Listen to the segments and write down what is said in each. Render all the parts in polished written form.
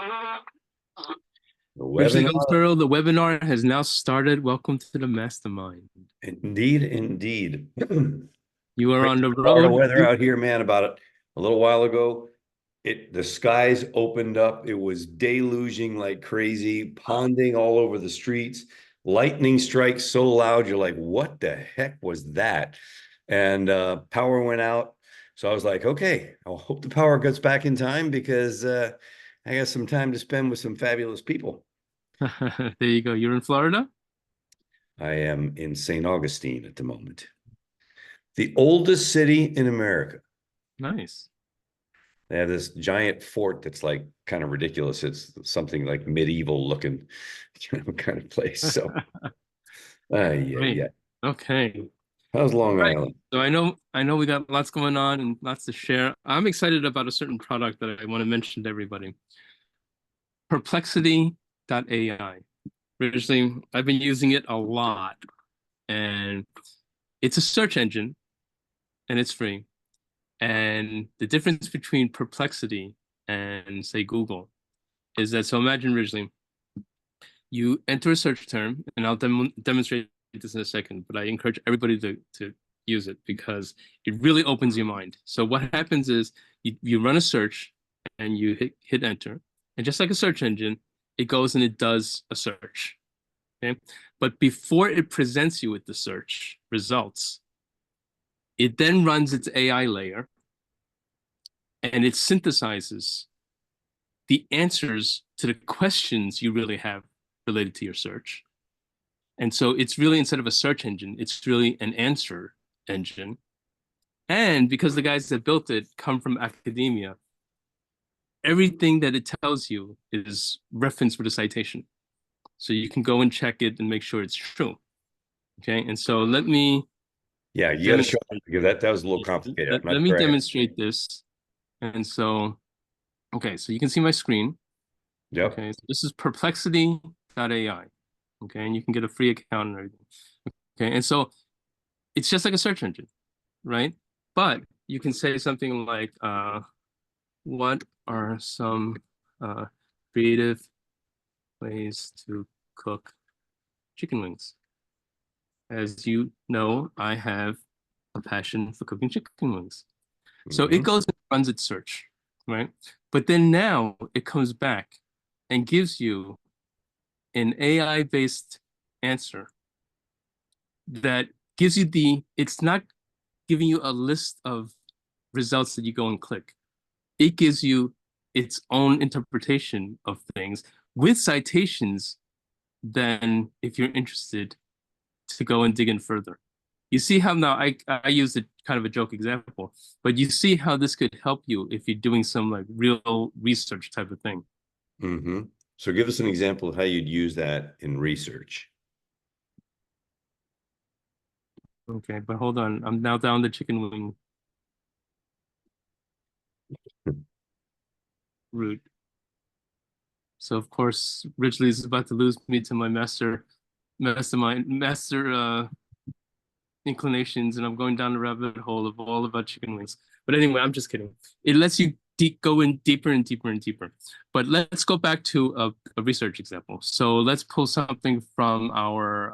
The Richly webinar, Earl, the webinar has now started. Welcome to the mastermind. indeed, indeed. You are on Crazy the Florida road. weather out here, man. About it a little while ago, the skies opened up. It was deluging like crazy, ponding all over the streets. Lightning strikes so loud, you're like, "What the heck was that?" And power went out. So I was like, "Okay, I hope the power gets back in time because I got some time to spend with some fabulous people." There you go. You're in Florida? I am in St. Augustine at the moment, the oldest city in America. Nice. They have this giant fort that's like kind of ridiculous. It's something like medieval looking, kind of place. So, yeah, Great. yeah. Okay. How's All Long right. Island? So I know we got lots going on and lots to share. I'm excited about a certain product that I want to mention to everybody. Perplexity.ai. Originally, I've been using it a lot, and it's a search engine and it's free. And the difference between Perplexity and, say, Google is that, so imagine originally, you enter a search term, and I'll demonstrate this in a second, but I encourage everybody to use it because it really opens your mind. So what happens is you run a search and you hit enter, and just like a search engine, it goes and it does a search. Okay. But before it presents you with the search results, it then runs its AI layer and it synthesizes the answers to the questions you really have related to your search. And so it's really, instead of a search engine, it's really an answer engine. And because the guys that built it come from academia, everything that it tells you is referenced with a citation. So you can go and check it and make sure it's true. Okay. And so let me Yeah, you got to show up demonstrate. because that was a little complicated. I'm Let not me sure. demonstrate this. And so, okay, so you can see my screen. Yep. Okay, so this is perplexity.ai. Okay, and you can get a free account and everything. Okay, and so it's just like a search engine, right? But you can say something like, what are some uh, creative ways to cook chicken wings? As you know, I have a passion for cooking chicken wings. So it Hmm. goes and runs its search, right? But then now it comes back and gives you an AI-based answer that gives you it's not giving you a list of results that you go and click. It gives you its own interpretation of things with citations, then if you're interested to go and dig in further. You see how now I used a kind of a joke example, but you see how this could help you if you're doing some like real research type of thing. Hmm. So give us an example of how you'd use that in research. Okay, but hold on. I'm now down the chicken wing route. So of course, Ridgely is about to lose me to my master inclinations, and I'm going down the rabbit hole of all about chicken wings. But anyway, I'm just kidding. It lets you go in deeper and deeper and deeper. But let's go back to a research example. So let's pull something from our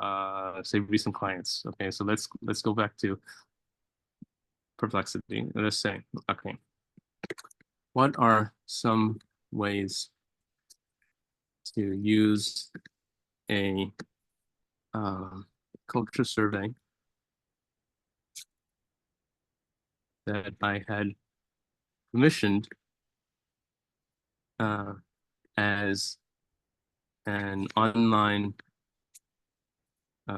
say recent clients. Okay, so let's go back to Perplexity. Let's say, okay, what are some ways to use a um, culture survey that I had commissioned uh, as an online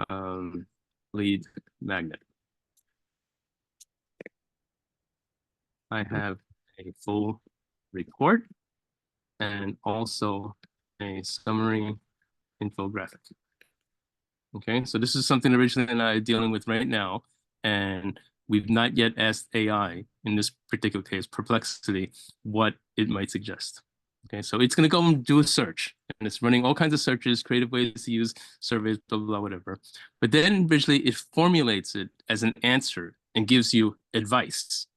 um, lead magnet. I have a full report and also a summary infographic. Okay, so this is something originally that I'm dealing with right now, and we've not yet asked AI, in this particular case, Perplexity, what it might suggest. Okay, so it's going to go and do a search, and it's running all kinds of searches, creative ways to use surveys, blah, blah, blah, whatever. But then visually, it formulates it as an answer and gives you advice,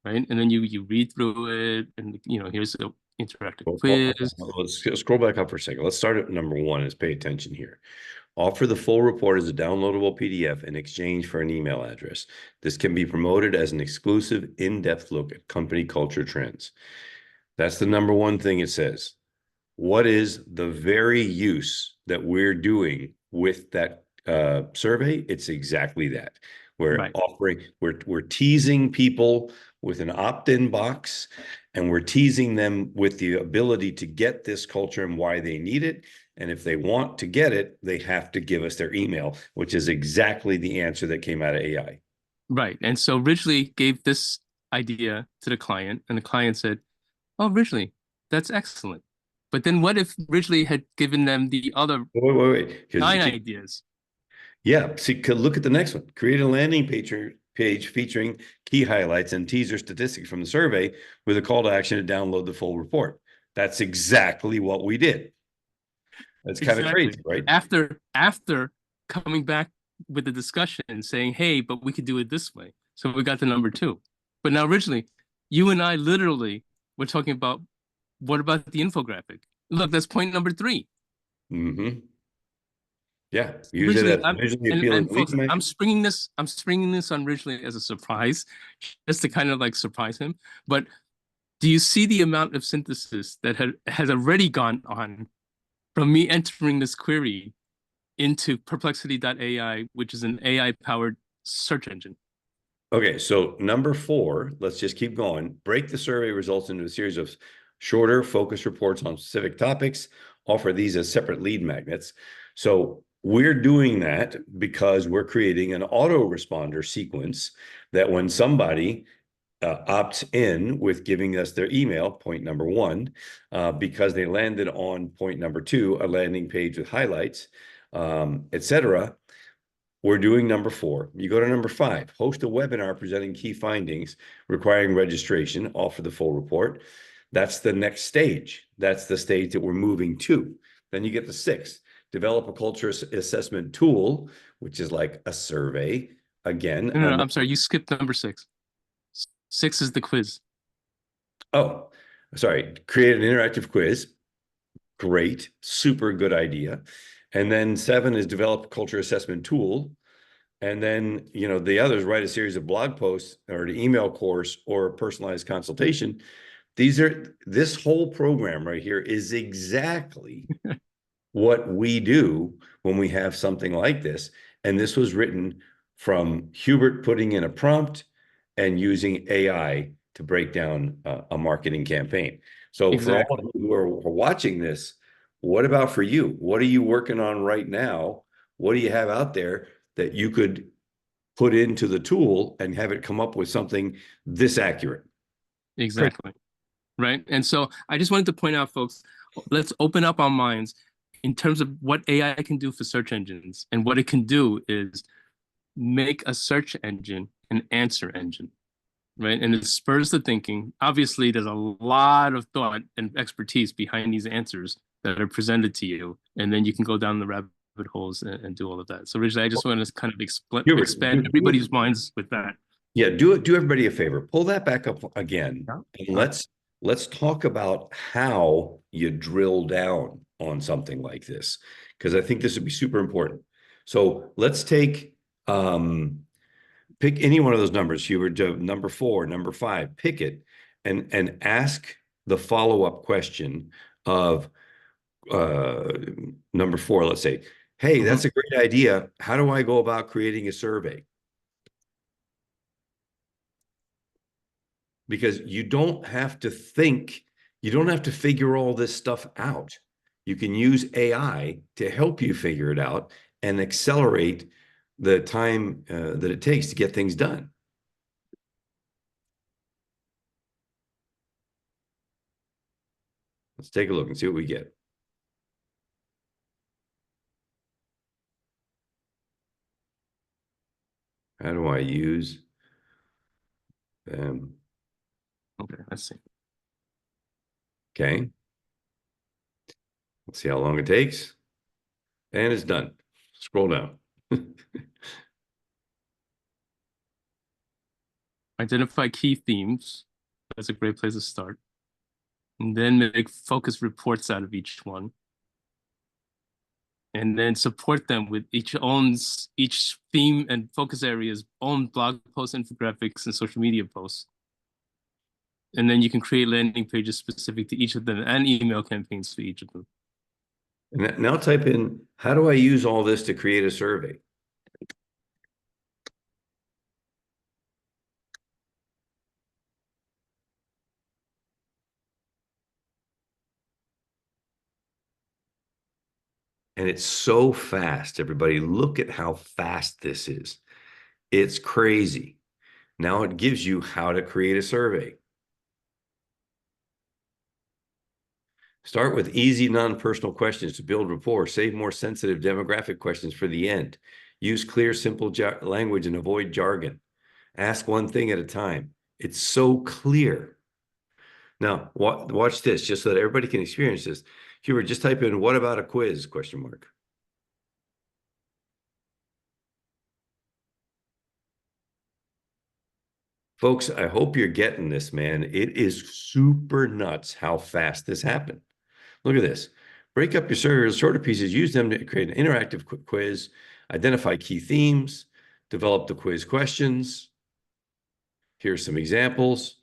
right? And then you read through it, and here's interactive Well, quiz. let's scroll back up for a second. Let's start at number one. Is pay attention here. Offer the full report as a downloadable PDF in exchange for an email address. This can be promoted as an exclusive, in-depth look at company culture trends. That's the number one thing it says. What is the very use that we're doing with that survey? It's exactly that. We're Right. offering, we're teasing people with an opt-in box, and we're teasing them with the ability to get this culture and why they need it. And if they want to get it, they have to give us their email, which is exactly the answer that came out of AI. Right. And so Ridgely gave this idea to the client, and the client said, "Oh, Ridgely, that's excellent." But then what if Ridgely had given them the other Wait, because nine ideas? yeah, see, look at the next one. Create a landing page featuring key highlights and teaser statistics from the survey with a call to action to download the full report. That's exactly what we did. That's kind of Exactly. crazy, right? After coming back with the discussion saying, "Hey, but we could do it this way." So we got to number two. But now originally, you and I literally were talking about what about the infographic? Look, that's point number three. Mm-hmm. Yeah, use it Originally, as I'm visually appealing and lead folks, magnet. I'm springing this on originally as a surprise, just to kind of like surprise him. But do you see the amount of synthesis that has already gone on from me entering this query into Perplexity.ai, which is an AI powered search engine? Okay, so number four, let's just keep going. Break the survey results into a series of shorter focus reports on specific topics. Offer these as separate lead magnets. So we're doing that because we're creating an autoresponder sequence that when somebody opts in with giving us their email, point number one, because they landed on point number two, a landing page with highlights, etc. We're doing number four. You go to number five, host a webinar presenting key findings requiring registration, offer the full report. That's the next stage. That's the stage that we're moving to. Then you get the sixth, develop a culture assessment tool, which is like a survey. Again, No, I'm sorry, you skipped number six. Six is the quiz. oh, sorry, create an interactive quiz. Great, super good idea. And then seven is develop a culture assessment tool. And then, the others write a series of blog posts or an email course or a personalized consultation. This whole program right here is exactly what we do when we have something like this. And this was written from Hubert putting in a prompt and using AI to break down a marketing campaign. So for all of Exactly. you who are watching this, what about for you? What are you working on right now? What do you have out there that you could put into the tool and have it come up with something this accurate? Great. Exactly. Right. And so I just wanted to point out, folks, let's open up our minds in terms of what AI can do for search engines. And what it can do is make a search engine an answer engine, right? And it spurs the thinking. Obviously, there's a lot of thought and expertise behind these answers that are presented to you. And then you can go down the rabbit holes and do all of that. So, originally, I just wanted to kind of Hubert, expand everybody's minds with that. yeah, do everybody a favor. Pull that back up again, Yeah. and Sure. let's talk about how you drill down on something like this, because I think this would be super important. So let's pick any one of those numbers, Hubert, number four, number five, pick it, and ask the follow-up question of uh, number four. Let's say, hey, Mhm. that's a great idea. How do I go about creating a survey? Because you don't have to think, you don't have to figure all this stuff out. You can use AI to help you figure it out and accelerate the time that it takes to get things done. Let's take a look and see what we get. How do I use them? Okay, let's see. Okay, let's see how long it takes. And it's done. Scroll down. Identify key themes. That's a great place to start. and then make focus reports out of each one, and then support them with each theme and focus area's own blog posts, infographics, and social media posts. And then you can create landing pages specific to each of them and email campaigns for each of them. And now type in, how do I use all this to create a survey? And it's so fast, everybody. Look at how fast this is. It's crazy. Now it gives you how to create a survey. Start with easy, non-personal questions to build rapport. Save more sensitive demographic questions for the end. Use clear, simple language and avoid jargon. Ask one thing at a time. It's so clear. Now, watch this, just so that everybody can experience this. Hubert, just type in, what about a quiz, question mark. Folks, I hope you're getting this, man. It is super nuts how fast this happened. Look at this. Break up your survey into shorter pieces. Use them to create an interactive quiz. Identify key themes. Develop the quiz questions. Here's some examples.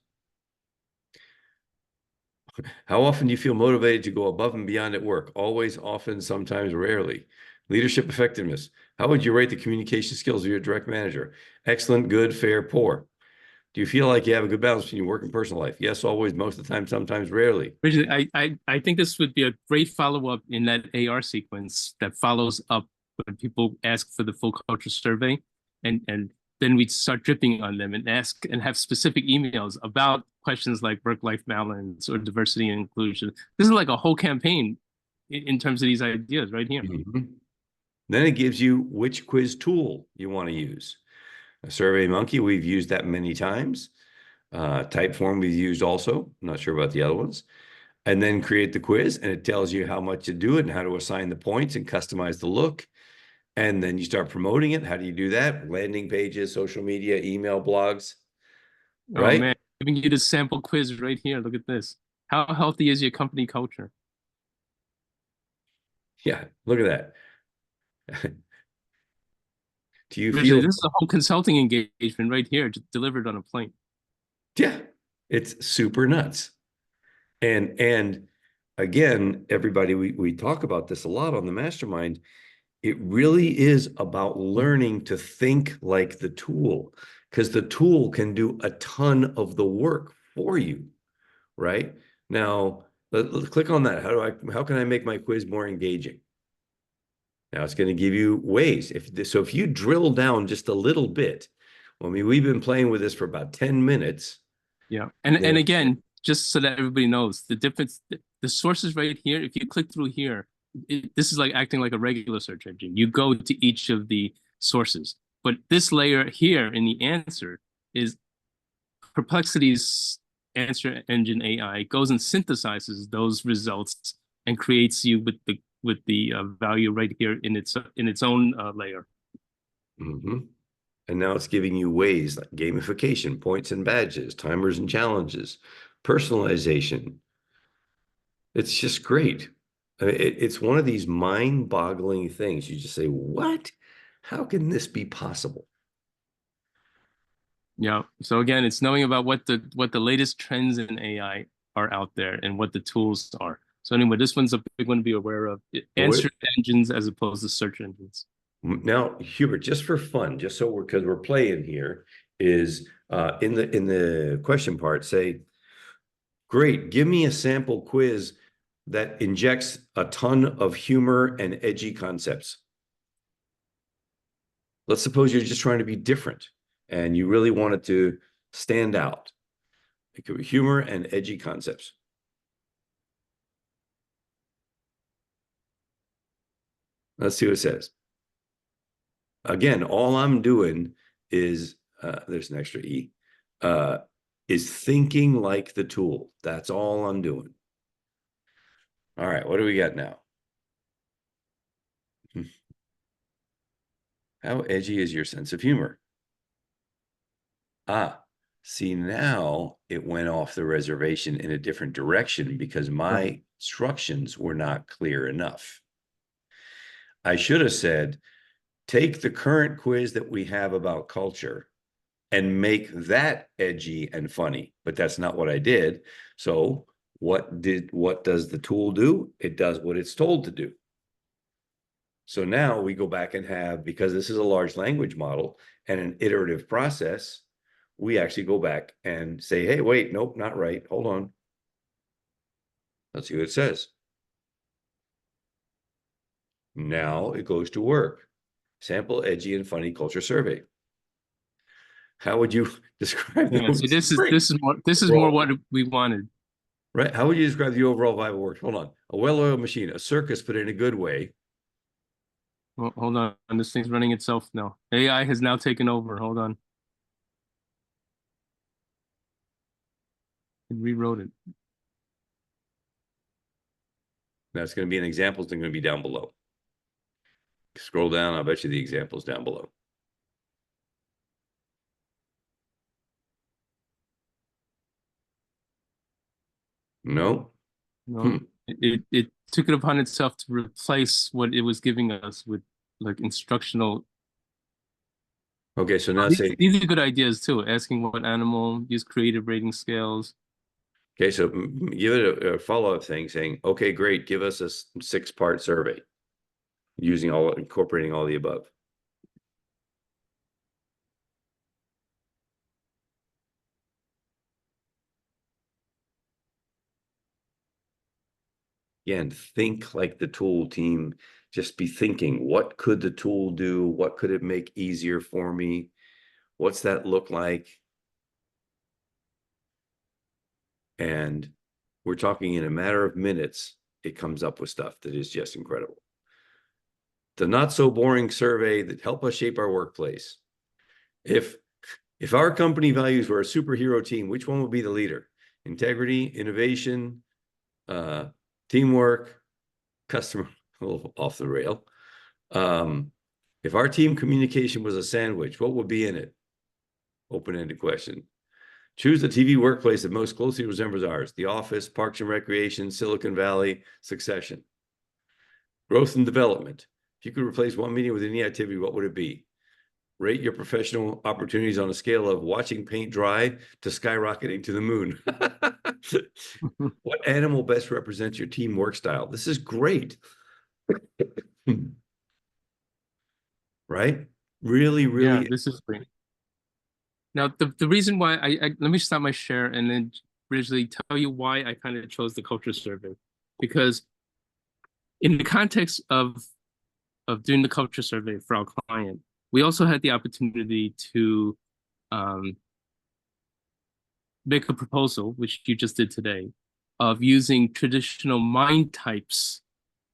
How often do you feel motivated to go above and beyond at work? Always, often, sometimes, rarely. Leadership effectiveness. How would you rate the communication skills of your direct manager? Excellent, good, fair, poor. Do you feel like you have a good balance between your work and personal life? Yes, always, most of the time, sometimes, rarely. Originally, I think this would be a great follow-up in that AR sequence that follows up when people ask for the full culture survey, and then we'd start dripping on them and ask and have specific emails about questions like work-life balance or diversity and inclusion. This is like a whole campaign in terms of these ideas right here. Mm-hmm. Then it gives you which quiz tool you want to use. A SurveyMonkey, we've used that many times. Typeform we've used also. I'm not sure about the other ones. And then create the quiz, and it tells you how much to do it and how to assign the points and customize the look. And then you start promoting it. How do you do that? Landing pages, social media, email, blogs, Oh right? man, giving you the sample quiz right here. Look at this. How healthy is your company culture? Yeah, look at that. Do you Originally, feel, this is a whole consulting engagement right here, just delivered on a plane. yeah, it's super nuts. And again, everybody, we talk about this a lot on the mastermind. It really is about learning to think like the tool, because the tool can do a ton of the work for you, right? Now, let's click on that. How can I make my quiz more engaging? Now it's going to give you ways. If you drill down just a little bit, I mean, we've been playing with this for about 10 minutes. Yeah. You And know, again, just so that everybody knows the difference, the sources right here, if you click through here, this is like acting like a regular search engine. You go to each of the sources. But this layer here in the answer is Perplexity's answer engine AI goes and synthesizes those results and creates you with the value right here in its own layer. mhm. And now it's giving you ways like gamification, points and badges, timers and challenges, personalization. It's just great. It's one of these mind-boggling things. You just say, what? How can this be possible? Yeah. So again, it's knowing about what the latest trends in AI are out there and what the tools are. So anyway, this one's a big one to be aware of. Answer engines as opposed to search engines. Now, Hubert, just for fun, just so because we're playing here, is in the question part, say, great, give me a sample quiz that injects a ton of humor and edgy concepts. Let's suppose you're just trying to be different and you really want it to stand out. It could be humor and edgy concepts. Let's see what it says. Again, all I'm doing is, there's an extra E, uh, is thinking like the tool. That's all I'm doing. All right, what do we got now? How edgy is your sense of humor? Ah, See, now it went off the reservation in a different direction because Right. my instructions were not clear enough. I should have said, take the current quiz that we have about culture and make that edgy and funny. But that's not what I did. So what does the tool do? It does what it's told to do. So now we go back and have, because this is a large language model and an iterative process, we actually go back and say, hey, wait, nope, not right. Hold on. Let's see what it says. Now it goes to work. Sample edgy and funny culture survey. How would you describe Yeah. the So great this is more overall, what we wanted. right? How would you describe the overall vibe of work? Hold on. A well-oiled machine, a circus, but in a good way. Well, hold on. This thing's running itself now. AI has now taken over. Hold on. It rewrote it. That's going to be an example. It's going to be down below. Scroll down. I'll bet you the examples down below. No. No, Hmm. it took it upon itself to replace what it was giving us with like instructional. Okay, so now These, say, these are good ideas too. Asking what animal, use creative rating scales. okay, so give it a follow-up thing saying, okay, great, give us a 6-part survey using incorporating all the above. Again, think like the tool team. Just be thinking, what could the tool do? What could it make easier for me? What's that look like? And we're talking in a matter of minutes, it comes up with stuff that is just incredible. The not so boring survey that help us shape our workplace. If if our company values were a superhero team, which one would be the leader? Integrity, innovation, uh, teamwork, customer, a little off the rail. If our team communication was a sandwich, what would be in it? Open-ended question. Choose the TV workplace that most closely resembles ours. The Office, Parks and Recreation, Silicon Valley, Succession. Growth and development. If you could replace one meeting with any activity, what would it be? Rate your professional opportunities on a scale of watching paint dry to skyrocketing to the moon. What animal best represents your team work style? This is great. Right? Really, Yeah, really. this is great. Now, the reason why let me stop my share and then originally tell you why I kind of chose the culture survey. Because in the context of doing the culture survey for our client, we also had the opportunity to um, make a proposal, which you just did today, of using traditional mind types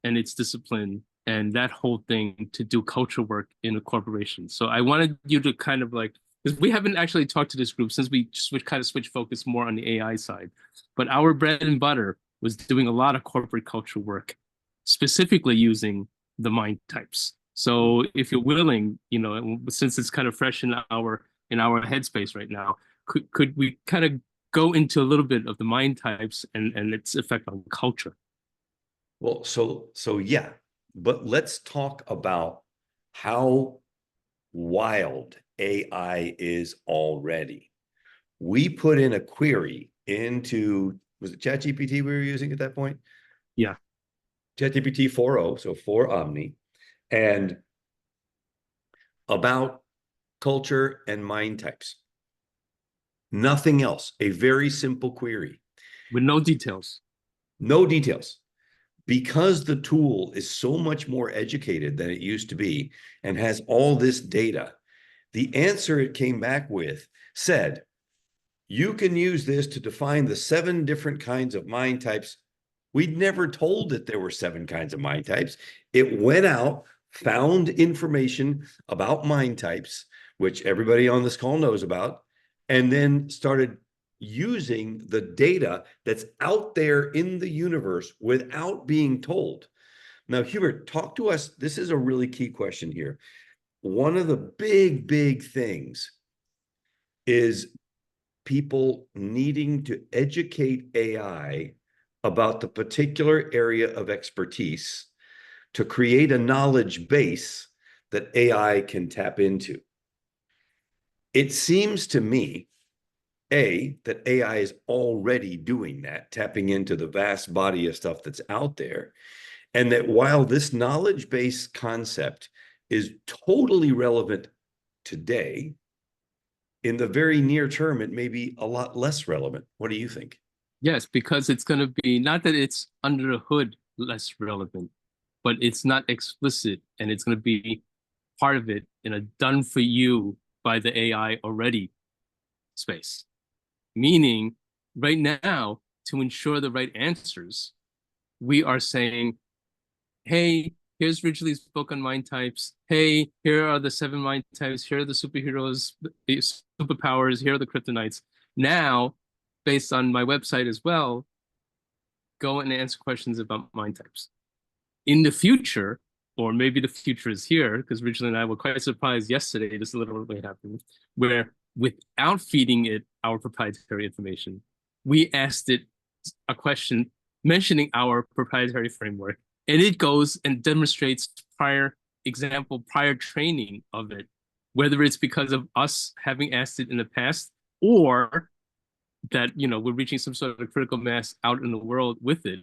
and its discipline and that whole thing to do culture work in a corporation. So I wanted you to kind of like, because we haven't actually talked to this group since we kind of switched focus more on the AI side, but our bread and butter was doing a lot of corporate culture work, specifically using the mind types. So if you're willing, since it's kind of fresh in our headspace right now, could we kind of go into a little bit of the mind types and its effect on culture? Well, so yeah, but let's talk about how wild AI is already. We put in a query into, was it ChatGPT we were using at that point? Yeah. ChatGPT 4.0, so 4 Omni, and about culture and mind types. Nothing else. A very simple query. With no details. No details. Because the tool is so much more educated than it used to be and has all this data, the answer it came back with said, you can use this to define the 7 different kinds of mind types. We'd never told that there were 7 kinds of mind types. It went out, found information about mind types, which everybody on this call knows about, and then started using the data that's out there in the universe without being told. Now, Hubert, talk to us. This is a really key question here. One of the big things is people needing to educate AI about the particular area of expertise to create a knowledge base that AI can tap into. It seems to me, A, that AI is already doing that, tapping into the vast body of stuff that's out there. And that while this knowledge base concept is totally relevant today, in the very near term, it may be a lot less relevant. What do you think? Yes, because it's going to be not that it's under the hood less relevant, but it's not explicit and it's going to be part of it in a done for you by the AI already space. Meaning, right now, to ensure the right answers, we are saying, hey, here's Ridgely's book on mind types. Hey, here are the 7 mind types. Here are the superheroes, the superpowers. Here are the kryptonites. Now, based on my website as well, go and answer questions about mind types. In the future, or maybe the future is here, because Ridgely and I were quite surprised yesterday, this literally happened, where without feeding it our proprietary information, we asked it a question mentioning our proprietary framework, and it goes and demonstrates prior training of it, whether it's because of us having asked it in the past or that we're reaching some sort of critical mass out in the world with it.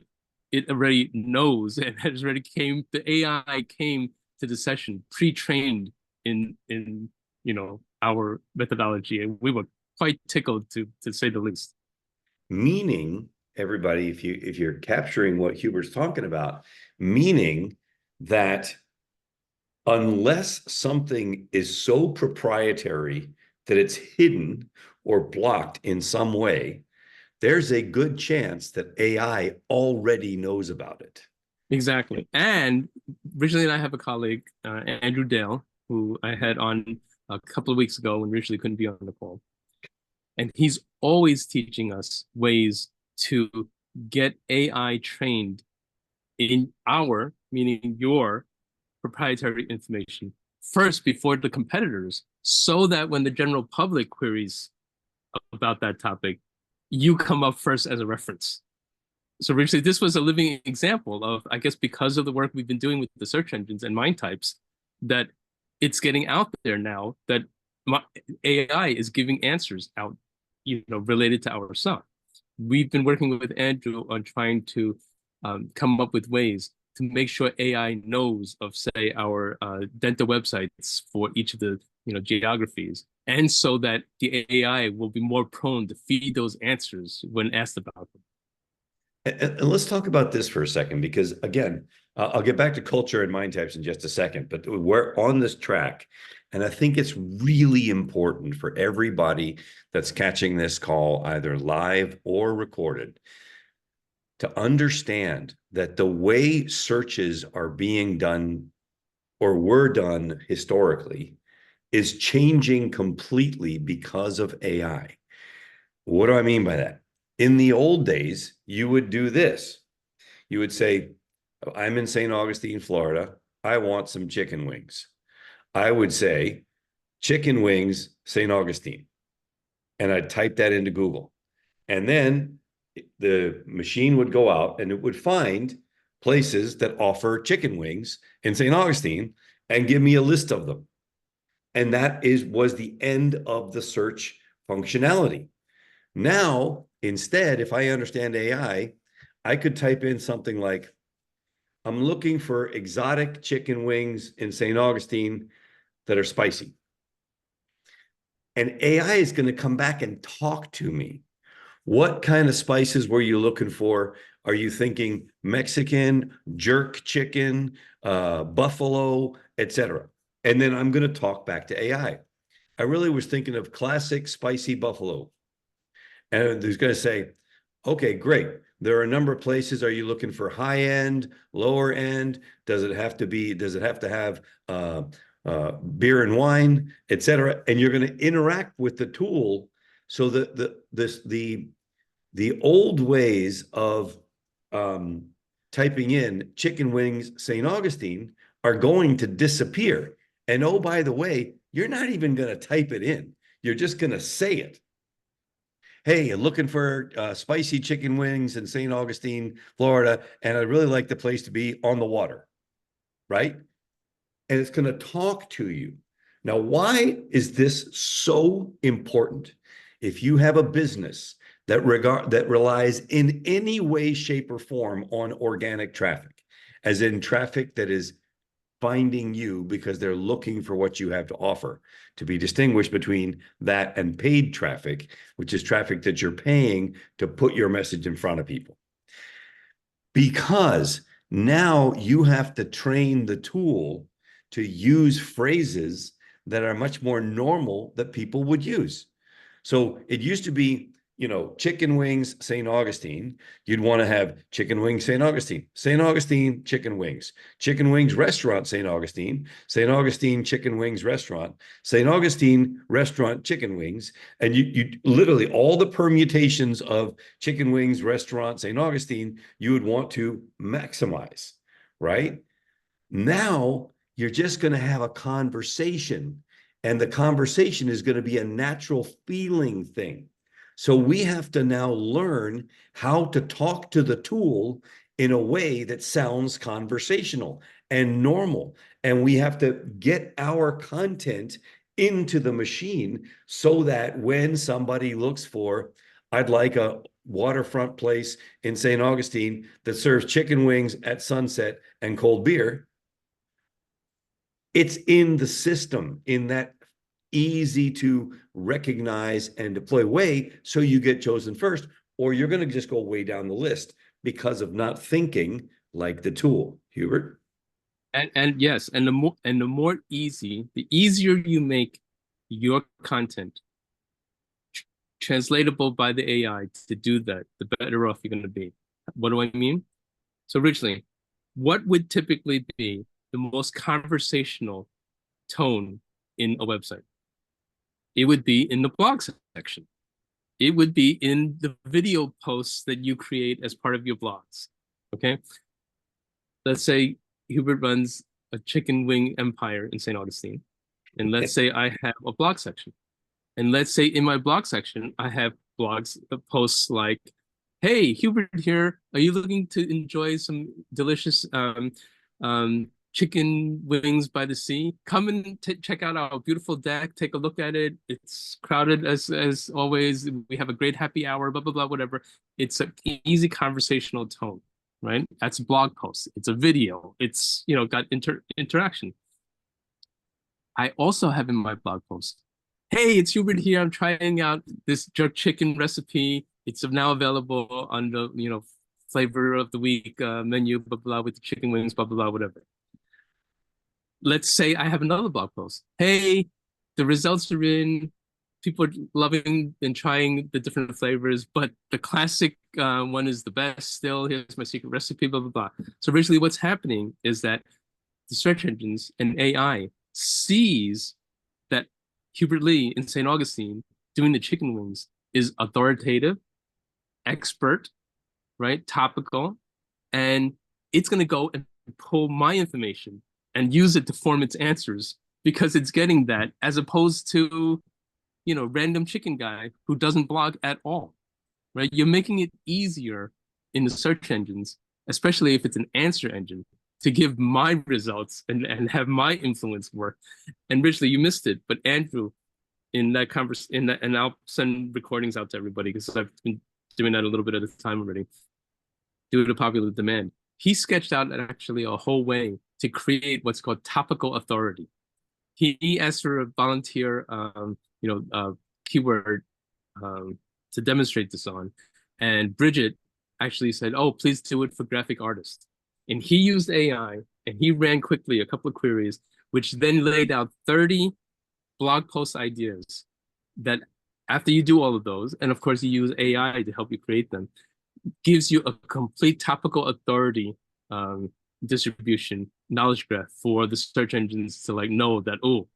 It already knows and has already came. The AI came to the session pre-trained in our methodology, and we were quite tickled to say the least. Meaning, everybody, if you're capturing what Hubert's talking about, meaning that unless something is so proprietary that it's hidden or blocked in some way, there's a good chance that AI already knows about it. Exactly. And originally, I have a colleague, Andrew Dale, who I had on a couple of weeks ago when Ridgely couldn't be on the call. And he's always teaching us ways to get AI trained in our, meaning your proprietary information first before the competitors, so that when the general public queries about that topic, you come up first as a reference. So Richard, this was a living example of, I guess, because of the work we've been doing with the search engines and mind types, that it's getting out there now that AI is giving answers out, related to our stuff. We've been working with Andrew on trying to come up with ways to make sure AI knows of, say, our Denta websites for each of the geographies, and so that the AI will be more prone to feed those answers when asked about them. And let's talk about this for a second, because again, I'll get back to culture and mind types in just a second, but we're on this track. And I think it's really important for everybody that's catching this call, either live or recorded, to understand that the way searches are being done or were done historically is changing completely because of AI. What do I mean by that? In the old days, you would do this. You would say, I'm in St. Augustine, Florida. I want some chicken wings. I would say, chicken wings, St. Augustine. And I'd type that into Google. And then the machine would go out and it would find places that offer chicken wings in St. Augustine and give me a list of them. And that was the end of the search functionality. Now, instead, if I understand AI, I could type in something like, I'm looking for exotic chicken wings in St. Augustine that are spicy. And AI is going to come back and talk to me. What kind of spices were you looking for? Are you thinking Mexican, jerk chicken, buffalo, etc.? And then I'm going to talk back to AI. I really was thinking of classic spicy buffalo. And there's going to say, okay, great. There are a number of places. Are you looking for high end, lower end? Does it have to have beer and wine, et cetera? And you're going to interact with the tool so that the old ways of typing in chicken wings St. Augustine are going to disappear. And oh, by the way, you're not even going to type it in. You're just going to say it. hey, looking for spicy chicken wings in St. Augustine, Florida, and I'd really like the place to be on the water, right? And it's going to talk to you. Now, why is this so important? If you have a business that relies in any way, shape, or form on organic traffic, as in traffic that is finding you because they're looking for what you have to offer, to be distinguished between that and paid traffic, which is traffic that you're paying to put your message in front of people. Because now you have to train the tool to use phrases that are much more normal that people would use. So it used to be, chicken wings, St. Augustine. You'd want to have chicken wings, St. Augustine, chicken wings, restaurant, St. Augustine, chicken wings, restaurant, St. Augustine, restaurant, chicken wings. And you literally all the permutations of chicken wings, restaurant, St. Augustine, you would want to maximize, right? Now you're just going to have a conversation, and the conversation is going to be a natural feeling thing. So we have to now learn how to talk to the tool in a way that sounds conversational and normal. And we have to get our content into the machine so that when somebody looks for, I'd like a waterfront place in St. Augustine that serves chicken wings at sunset and cold beer, it's in the system in that easy to recognize and deploy way, so you get chosen first, or you're going to just go way down the list because of not thinking like the tool. Hubert? And yes, and the easier you make your content translatable by the AI to do that, the better off you're going to be. What do I mean? So originally, what would typically be the most conversational tone in a website? It would be in the blog section. It would be in the video posts that you create as part of your blogs. Okay. Let's say Hubert runs a chicken wing empire in St. Augustine. And let's say I have a blog section. And let's say in my blog section, I have blogs posts like, hey, Hubert here. Are you looking to enjoy some delicious chicken wings by the sea? Come and check out our beautiful deck. Take a look at it. It's crowded as always. We have a great happy hour, blah, blah, blah, whatever. It's an easy conversational tone, right? That's a blog post. It's a video. It's, got interaction. I also have in my blog post, hey, it's Hubert here. I'm trying out this jerk chicken recipe. It's now available on the, flavor of the week menu, blah, blah, with the chicken wings, blah, blah, blah, whatever. Let's say I have another blog post. Hey, the results are in. People are loving and trying the different flavors, but the classic one is the best still. Here's my secret recipe, blah, blah, blah. So originally what's happening is that the search engines and AI sees that Hubert Lee in St. Augustine doing the chicken wings is authoritative, expert, right? Topical. And it's going to go and pull my information and use it to form its answers because it's getting that, as opposed to, random chicken guy who doesn't blog at all, right? You're making it easier in the search engines, especially if it's an answer engine, to give my results and have my influence work. And Richly, you missed it, but Andrew, in that conversation, and I'll send recordings out to everybody because I've been doing that a little bit at a time already, due to popular demand. He sketched out actually a whole way to create what's called topical authority. He asked for a volunteer, keyword to demonstrate this on, and Bridget actually said, "Oh, please do it for graphic artists." And he used AI and he ran quickly a couple of queries, which then laid out 30 blog post ideas that, after you do all of those, and of course you use AI to help you create them, gives you a complete topical authority distribution knowledge graph for the search engines to know that, oh,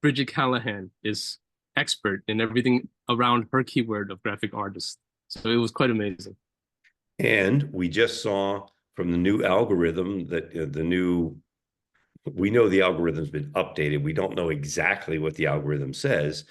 Bridget Callahan is expert in everything around her keyword of graphic artist. So it was quite amazing. And we just saw from the new algorithm that we know the algorithm's been updated. We don't know exactly what the algorithm says,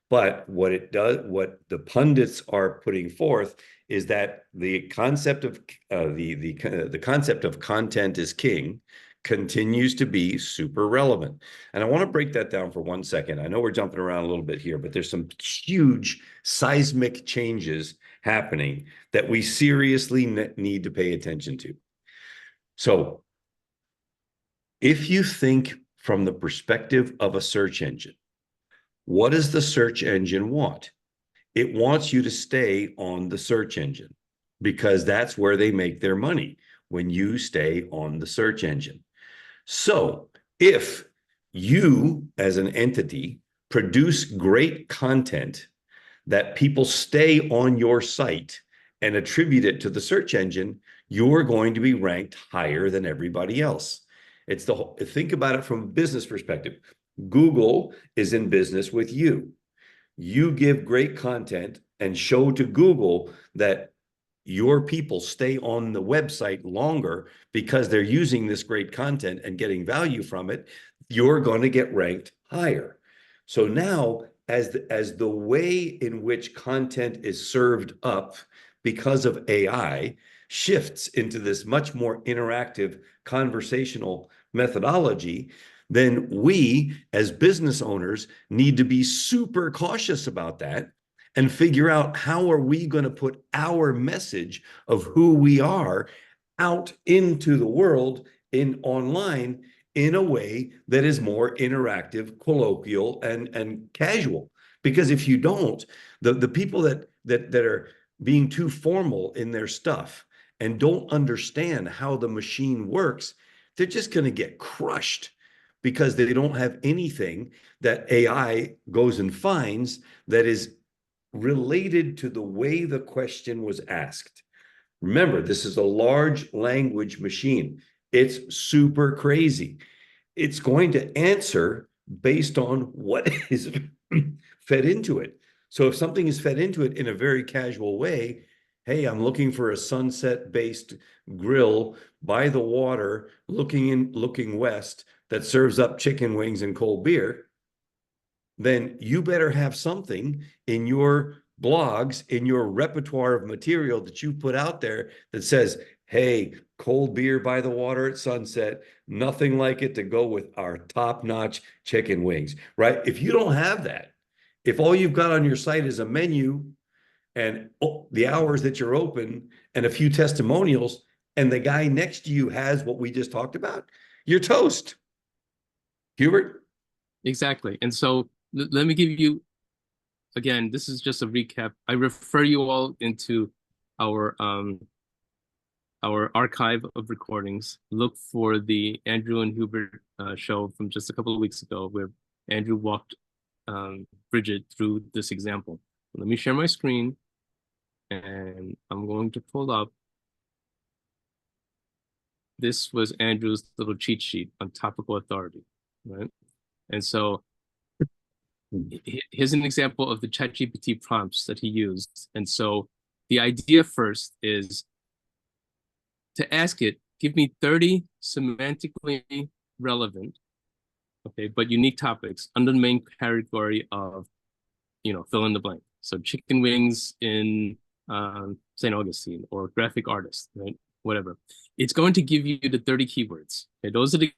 But what it does, what the pundits are putting forth is that the concept of the concept of content is king continues to be super relevant. And I want to break that down for 1 second. I know we're jumping around a little bit here, but there's some huge seismic changes happening that we seriously need to pay attention to. So, if you think from the perspective of a search engine, what does the search engine want? It wants you to stay on the search engine because that's where they make their money, when you stay on the search engine. So if you, as an entity, produce great content that people stay on your site and attribute it to the search engine, you're going to be ranked higher than everybody else. It's the whole, think about it from a business perspective. Google is in business with you. You give great content and show to Google that your people stay on the website longer because they're using this great content and getting value from it, you're going to get ranked higher. So now, as the way in which content is served up because of AI shifts into this much more interactive conversational methodology, then we as business owners need to be super cautious about that and figure out how are we going to put our message of who we are out into the world in online in a way that is more interactive, colloquial, and casual. Because if you don't, the people that are being too formal in their stuff and don't understand how the machine works, they're just going to get crushed because they don't have anything that AI goes and finds that is related to the way the question was asked. Remember, this is a large language machine. It's super crazy. It's going to answer based on what is fed into it. So if something is fed into it in a very casual way, hey, I'm looking for a sunset-based grill by the water, looking west, that serves up chicken wings and cold beer, then you better have something in your blogs, in your repertoire of material that you put out there that says, hey, cold beer by the water at sunset, nothing like it to go with our top-notch chicken wings, right? If you don't have that, if all you've got on your site is a menu and the hours that you're open and a few testimonials, and the guy next to you has what we just talked about, you're toast. Hubert? Exactly. And so let me give you, again, this is just a recap. I refer you all into our our archive of recordings. Look for the Andrew and Hubert show from just a couple of weeks ago, where Andrew walked Bridget through this example. Let me share my screen, and I'm going to pull up. This was Andrew's little cheat sheet on topical authority, right? And so here's an example of the ChatGPT prompts that he used. And so the idea first is to ask it, give me 30 semantically relevant, okay, but unique topics under the main category of, fill in the blank. So chicken wings in St. Augustine, or graphic artist, right? Whatever. It's going to give you the 30 keywords. Okay, those are the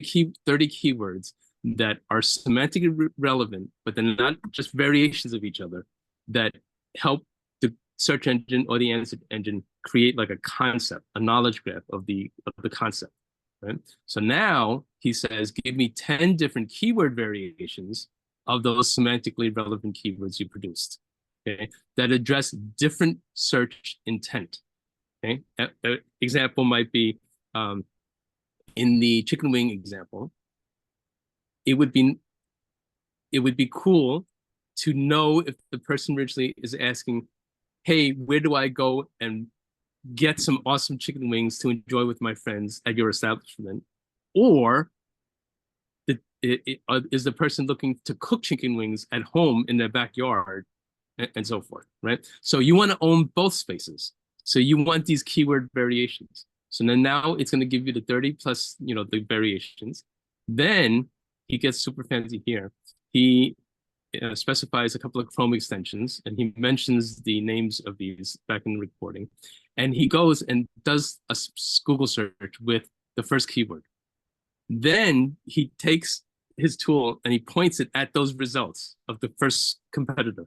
30 keywords that are semantically relevant, but they're not just variations of each other, that help the search engine or the answer engine create like a concept, a knowledge graph of the concept. Right? So now he says, give me 10 different keyword variations of those semantically relevant keywords you produced, okay, that address different search intent. Okay, example might be in the chicken wing example. It would be cool to know if the person originally is asking, hey, where do I go and get some awesome chicken wings to enjoy with my friends at your establishment? Or is the person looking to cook chicken wings at home in their backyard, and so forth, right? So you want to own both spaces. So you want these keyword variations. So then now it's going to give you the 30 plus, the variations. Then he gets super fancy here. He specifies a couple of Chrome extensions, and he mentions the names of these back in the recording. And he goes and does a Google search with the first keyword. Then he takes his tool and he points it at those results of the first competitor.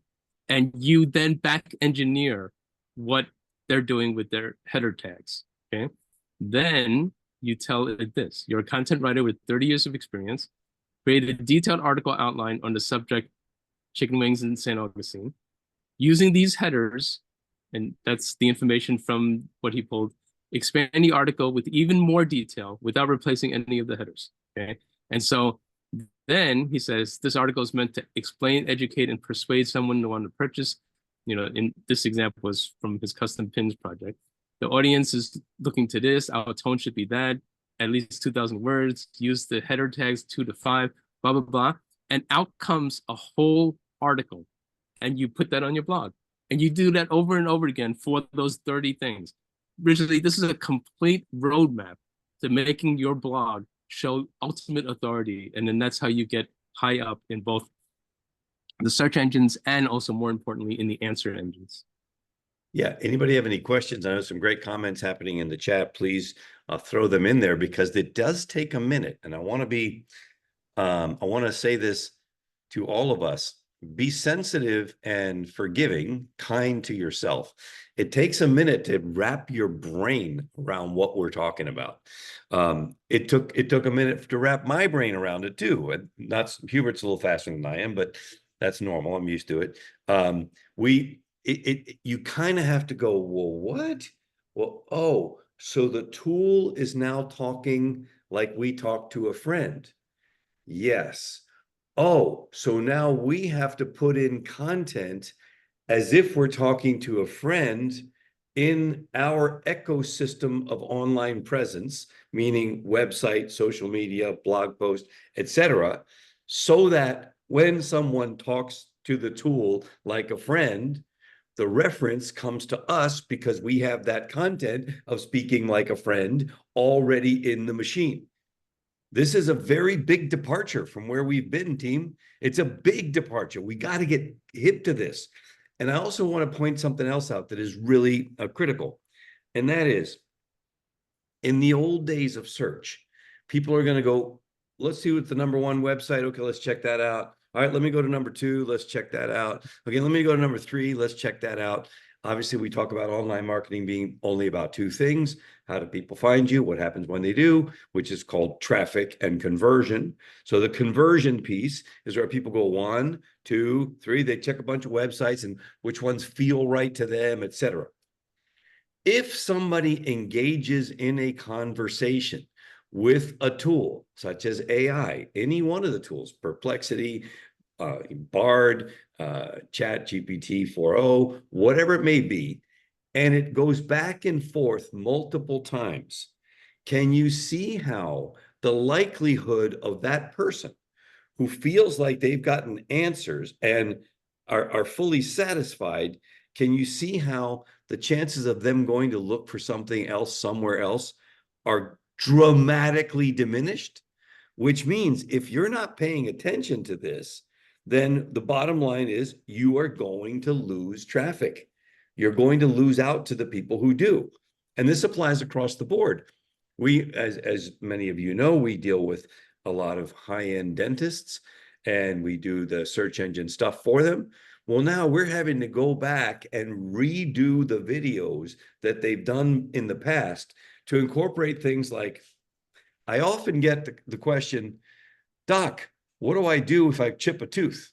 And you then back engineer what they're doing with their header tags. Okay. Then you tell it this: you're a content writer with 30 years of experience, create a detailed article outline on the subject chicken wings in St. Augustine. Using these headers, and that's the information from what he pulled, expand the article with even more detail without replacing any of the headers. Okay. And so then he says this article is meant to explain, educate, and persuade someone to want to purchase. In this example was from his custom pins project. The audience is looking to this. Our tone should be that. At least 2,000 words. Use the header tags 2 to 5. Blah blah blah. And out comes a whole article, and you put that on your blog, and you do that over and over again for those 30 things. Originally, this is a complete roadmap to making your blog show ultimate authority, and then that's how you get high up in both the search engines and also, more importantly, in the answer engines. Yeah. Anybody have any questions? I know some great comments happening in the chat. Please throw them in there, because it does take a minute. And I want to say this to all of us: be sensitive and forgiving, kind to yourself. It takes a minute to wrap your brain around what we're talking about. It took a minute to wrap my brain around it too. And not Hubert's a little faster than I am, but that's normal. I'm used to it. You kind of have to go, well, what? Well, oh, so the tool is now talking like we talk to a friend. Yes. Oh, so now we have to put in content as if we're talking to a friend in our ecosystem of online presence, meaning website, social media, blog post, etc., so that when someone talks to the tool like a friend, the reference comes to us because we have that content of speaking like a friend already in the machine. This is a very big departure from where we've been, team. It's a big departure. We got to get hip to this. And I also want to point something else out that is really critical. And that is, in the old days of search, people are going to go, let's see what the number one website. Okay, let's check that out. All right, let me go to number 2. Let's check that out. Okay, let me go to number 3. Let's check that out. Obviously, we talk about online marketing being only about 2 things. How do people find you? What happens when they do? Which is called traffic and conversion. So the conversion piece is where people go 1, 2, 3. They check a bunch of websites and which ones feel right to them, etc. If somebody engages in a conversation with a tool such as AI, any one of the tools, Perplexity, Bard, Chat GPT 4.0, whatever it may be, and it goes back and forth multiple times, can you see how the likelihood of that person who feels like they've gotten answers and are fully satisfied, can you see how the chances of them going to look for something else somewhere else are dramatically diminished? Which means if you're not paying attention to this, then the bottom line is you are going to lose traffic. You're going to lose out to the people who do. And this applies across the board. We, as many of you know, we deal with a lot of high-end dentists, and we do the search engine stuff for them. Well, now we're having to go back and redo the videos that they've done in the past to incorporate things like, I often get the question, Doc, what do I do if I chip a tooth?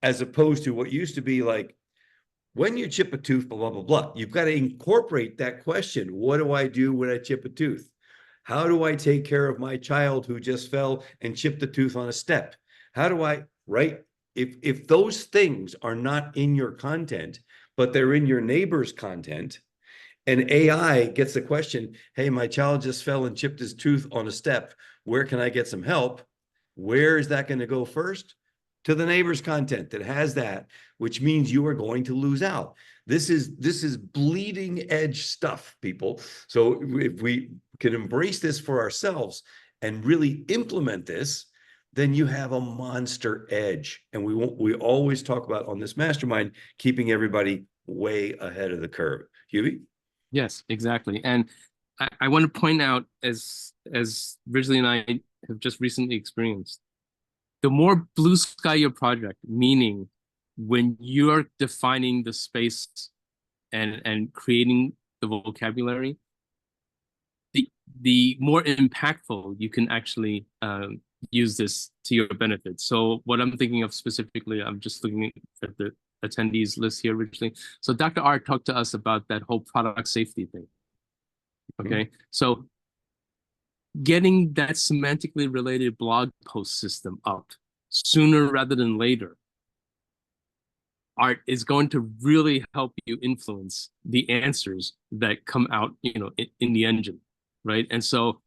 As opposed to what used to be like, when you chip a tooth, blah, blah, blah, blah. You've got to incorporate that question. What do I do when I chip a tooth? How do I take care of my child who just fell and chipped a tooth on a step? How do I, right? If those things are not in your content, but they're in your neighbor's content, and AI gets the question, hey, my child just fell and chipped his tooth on a step. Where can I get some help? Where is that going to go first? To the neighbor's content that has that, which means you are going to lose out. This is bleeding edge stuff, people. So if we can embrace this for ourselves and really implement this, then you have a monster edge. And we always talk about on this mastermind, keeping everybody way ahead of the curve. Huey? Yes, exactly. And I want to point out, as Ridgely and I have just recently experienced, the more blue sky your project, meaning when you're defining the space and creating the vocabulary, the more impactful you can actually use this to your benefit. So what I'm thinking of specifically, I'm just looking at the attendees list here originally. So Dr. R talked to us about that whole product safety thing. Okay, so getting that semantically related blog post system up sooner rather than later, art is going to really help you influence the answers that come out, in the engine, right? And so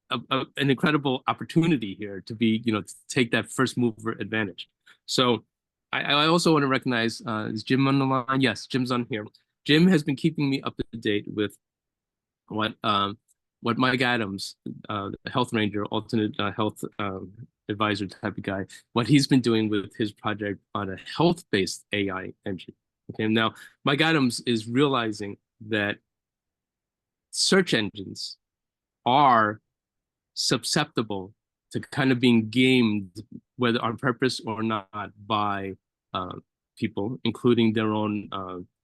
an incredible opportunity here to be, to take that first mover advantage. So I also want to recognize, is Jim on the line? Yes, Jim's on here. Jim has been keeping me up to date with what Mike Adams, the health ranger, alternate health advisor type of guy, what he's been doing with his project on a health-based AI engine. Okay, now Mike Adams is realizing that search engines are susceptible to kind of being gamed, whether on purpose or not, by uh, people, including their own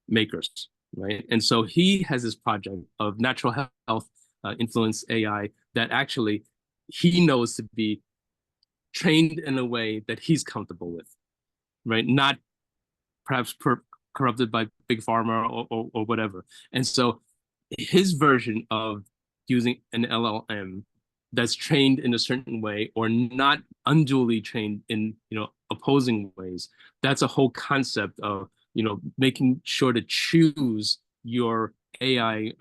makers, right? And so he has this project of natural health influence AI that actually he knows to be trained in a way that he's comfortable with, right? Not perhaps corrupted by big pharma or whatever. And so his version of using an LLM that's trained in a certain way or not unduly trained in opposing ways, that's a whole concept of making sure to choose your AI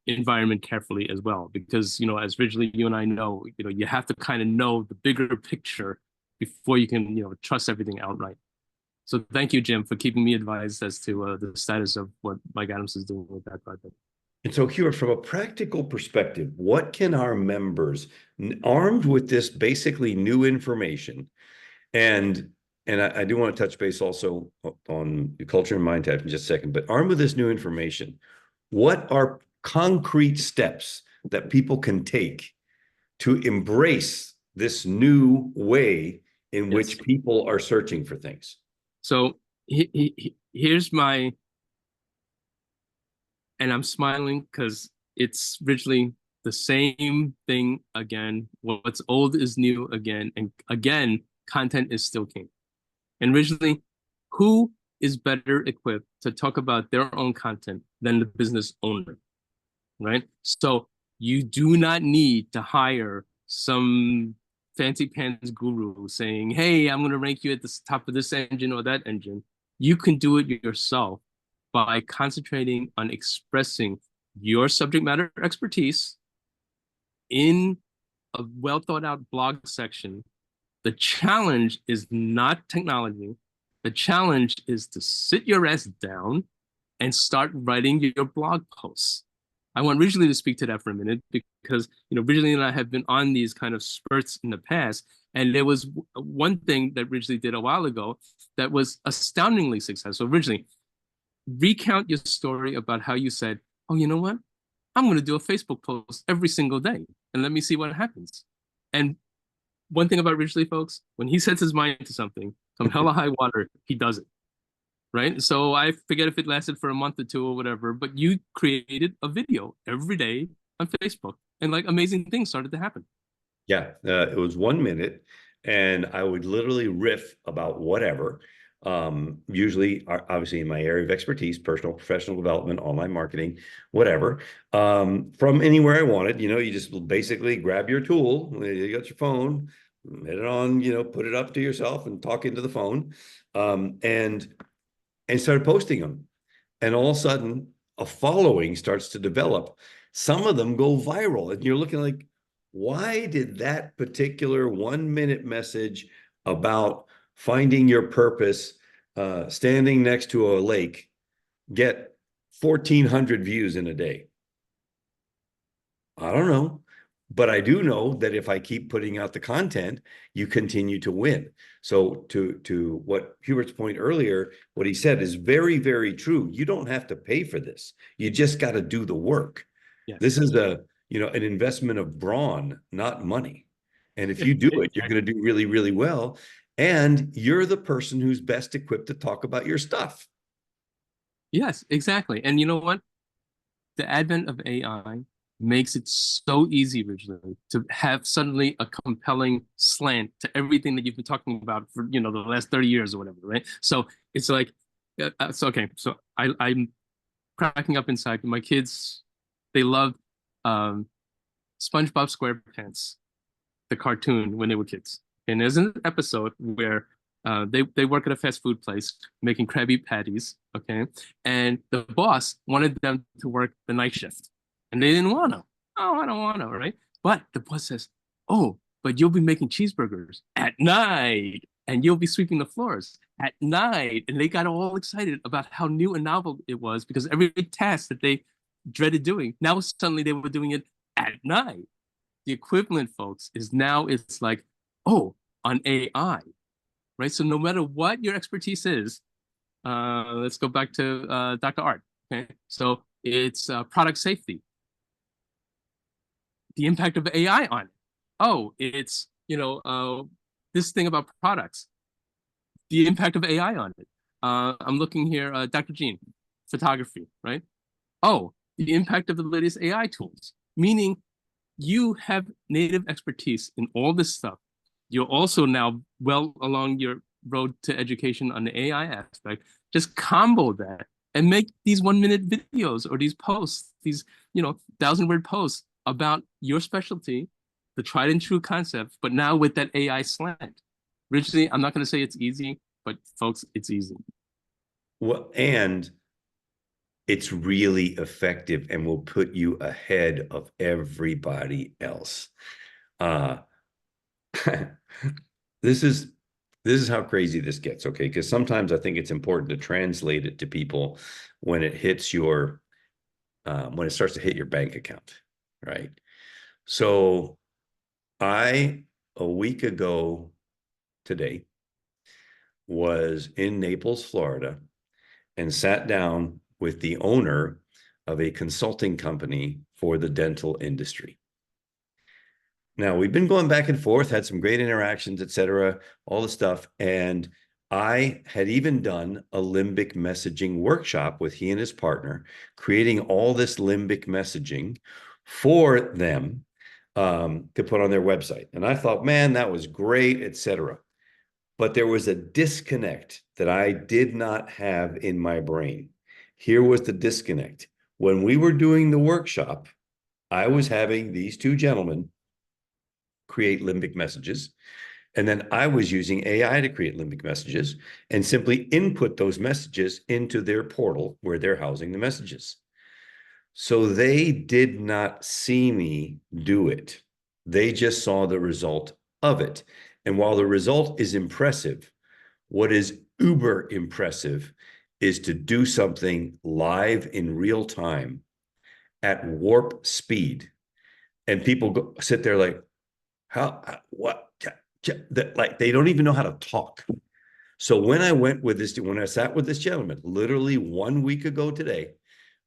environment carefully as well, because as originally you and I know, you have to kind of know the bigger picture before you can trust everything outright. So thank you, Jim, for keeping me advised as to the status of what Mike Adams is doing with that project. And so, Hubert, from a practical perspective, what can our members, armed with this basically new information, and I do want to touch base also on the culture and mind tap in just a second, but armed with this new information, what are concrete steps that people can take to embrace this new way in Yes. which people are searching for things? So here's my, and I'm smiling because it's originally the same thing again. What's old is new again, and again, content is still king. And originally, who is better equipped to talk about their own content than the business owner, right? So you do not need to hire some fancy pants guru saying, hey, I'm going to rank you at the top of this engine or that engine. You can do it yourself by concentrating on expressing your subject matter expertise in a well thought out blog section. The challenge is not technology. The challenge is to sit your ass down and start writing your blog posts. I want Ridgely to speak to that for a minute because Ridgely and I have been on these kind of spurts in the past, and there was one thing that Ridgely did a while ago that was astoundingly successful. Ridgely, recount your story about how you said, "Oh, you know what? I'm going to do a Facebook post every single day, and let me see what happens." And one thing about Ridgely, folks, when he sets his mind to something, come hell or high water, he does it. Right? So I forget if it lasted for a month or two or whatever, but you created a video every day on Facebook, and like amazing things started to happen. Yeah, it was 1 minute, and I would literally riff about whatever. Usually, obviously, in my area of expertise, personal, professional development, online marketing, whatever. From anywhere I wanted, you just basically grab your tool, you got your phone, hit it on, put it up to yourself and talk into the phone, and started posting them. And all of a sudden, a following starts to develop. Some of them go viral, and you're looking like, why did that particular 1 minute message about finding your purpose, standing next to a lake, get 1,400 views in a day? I don't know. But I do know that if I keep putting out the content, you continue to win. So to what Hubert's point earlier, what he said is very, very true. You don't have to pay for this. You just got to do the work. This Yes. is an investment of brawn, not money. And if you do it, you're going to do really, really well. And you're the person who's best equipped to talk about your stuff. Yes, exactly. And you know what? The advent of AI makes it so easy, originally, to have suddenly a compelling slant to everything that you've been talking about for, the last 30 years or whatever, right? So it's like, so okay, so I'm cracking up inside. My kids, they love um, SpongeBob SquarePants, the cartoon, when they were kids. And there's an episode where they work at a fast food place making Krabby Patties, okay? And the boss wanted them to work the night shift, and they didn't want to. Oh, I don't want to, right? But the boss says, "Oh, but you'll be making cheeseburgers at night, and you'll be sweeping the floors at night." And they got all excited about how new and novel it was, because every task that they dreaded doing, now suddenly they were doing it at night. The equivalent, folks, is now it's like, oh, on AI, right? So no matter what your expertise is, let's go back to Dr. Art. Okay, so it's product safety, the impact of AI on it. Oh, it's this thing about products, the impact of AI on it. I'm looking here, Dr. Jean, photography, right? Oh, the impact of the latest AI tools, meaning you have native expertise in all this stuff. You're also now well along your road to education on the AI aspect. Just combo that and make these 1 minute videos or these posts, these 1,000 word posts about your specialty, the tried and true concepts, but now with that AI slant. Originally, I'm not going to say it's easy, but folks, it's easy. Well, and it's really effective and will put you ahead of everybody else. Uh, this is this is how crazy this gets, okay? Because sometimes I think it's important to translate it to people when it hits your when it starts to hit your bank account, right? So I a week ago today was in Naples, Florida, and sat down with the owner of a consulting company for the dental industry. Now, we've been going back and forth, had some great interactions, et cetera, all the stuff. And I had even done a limbic messaging workshop with he and his partner, creating all this limbic messaging for them to put on their website. And I thought, man, that was great, et cetera. But there was a disconnect that I did not have in my brain. Here was the disconnect. When we were doing the workshop, I was having these two gentlemen create limbic messages. And then I was using AI to create limbic messages and simply input those messages into their portal where they're housing the messages. So they did not see me do it. They just saw the result of it. And while the result is impressive, what is uber impressive is to do something live in real time at warp speed. And people sit there like, what? Like they don't even know how to talk. So when I sat with this gentleman, literally 1 week ago today,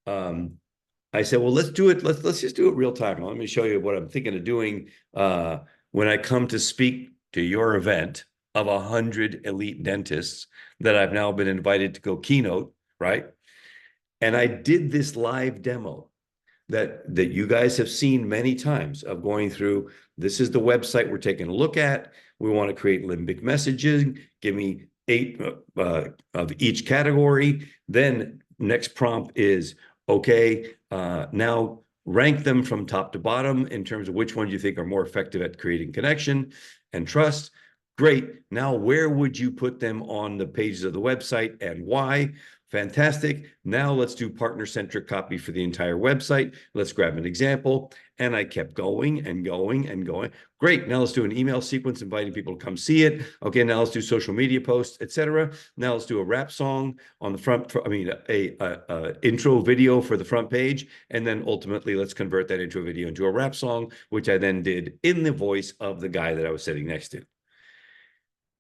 I said, well, let's do it. Let's just do it real time. Let me show you what I'm thinking of doing when I come to speak to your event of 100 elite dentists that I've now been invited to go keynote, right? And I did this live demo that you guys have seen many times of going through. This is the website we're taking a look at. We want to create limbic messaging. Give me 8 of each category. Then next prompt is, okay, now rank them from top to bottom in terms of which ones you think are more effective at creating connection and trust. Great. Now, where would you put them on the pages of the website and why? Fantastic. Now let's do partner-centric copy for the entire website. Let's grab an example. And I kept going and going and going. Great. Now let's do an email sequence inviting people to come see it. Okay, now let's do social media posts, etc. Now let's do a rap song on the front, I mean, a intro video for the front page. And then ultimately, let's convert that intro video into a rap song, which I then did in the voice of the guy that I was sitting next to.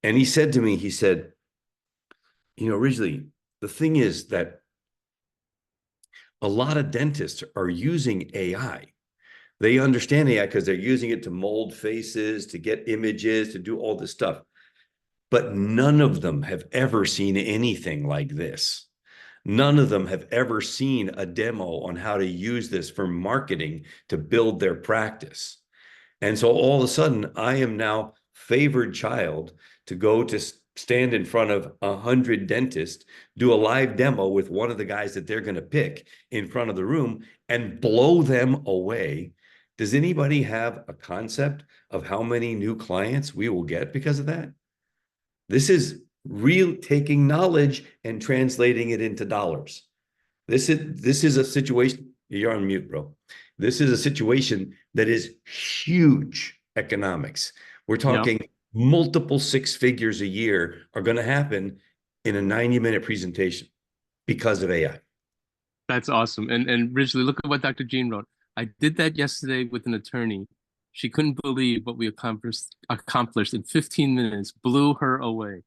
And he said to me, he said, originally, the thing is that a lot of dentists are using AI. They understand AI because they're using it to mold faces, to get images, to do all this stuff. But none of them have ever seen anything like this. None of them have ever seen a demo on how to use this for marketing to build their practice. And so all of a sudden, I am now favored child to go to stand in front of 100 dentists, do a live demo with one of the guys that they're going to pick in front of the room and blow them away. Does anybody have a concept of how many new clients we will get because of that? This is real taking knowledge and translating it into dollars. This is a situation. You're on mute, bro. This is a situation that is huge economics. We're Yeah, talking multiple six figures a year are going to happen in a 90-minute presentation because of AI. that's awesome. And Ridgely, look at what Dr. Jean wrote. I did that yesterday with an attorney. She couldn't believe what we accomplished in 15 minutes, blew her away.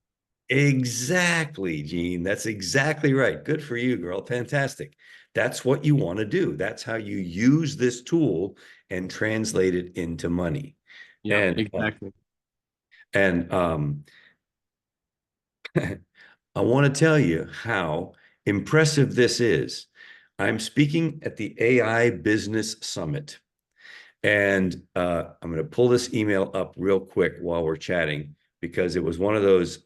Exactly, Gene. That's exactly right. Good for you, girl. Fantastic. That's what you want to do. That's how you use this tool and translate it into money. Yeah, And exactly. and I want to tell you how impressive this is. I'm speaking at the AI Business Summit, and I'm going to pull this email up real quick while we're chatting because it was one of those,